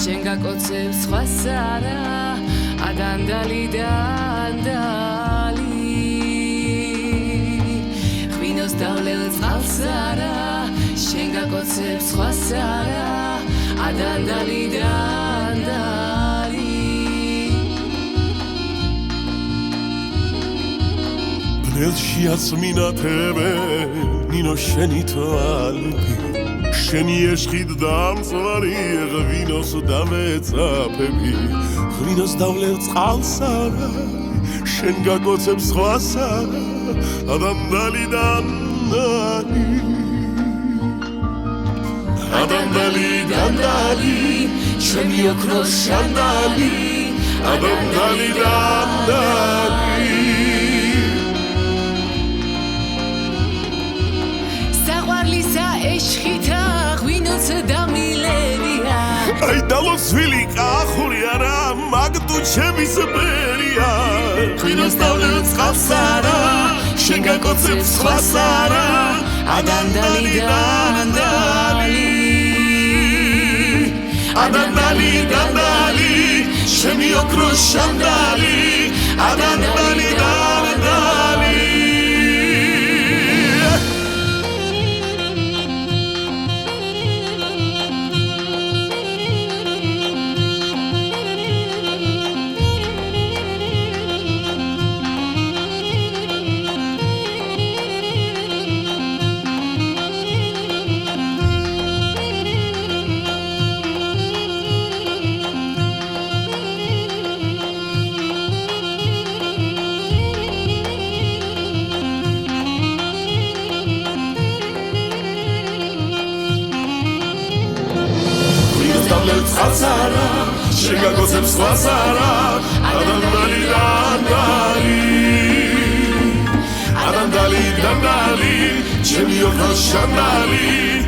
შენ გაკოცებს სხვას არა ადანდალი დანდალი ღვინოს დავლელ წყალს არა შენ გაკოცებს სხვას არა ადანდალი დანდალი ბნელში აცმინათებე ნინო შენი თვალები შენი ეშხით დამწვარი ღვინოს დამეწაფები ღვინოს დავლელ წყალს არა შენ გაკოცებს სხვას არა ადანდალი დანდალი ადანდალი დანდალი შენი ოქროს შანდალი ადანდალი დანდალი საყვარლისა ეშხითა ღვინოს დამილევია აი დალოცვილი კახური არა მაგდუ ჩემის ბერია ღვინოს დავლელ წყალს არა შენ გაკოცებს სხვას არა ადანდალი დანდალი ადანდალი დანდალი შენი ოქროს შანდალი ადანდალი დანდალი წყალს არა შენ გაკოცებს სხვას არა ადანდალი დანდალი ადანდალი დანდალი ჩემი ოქროს შანდალი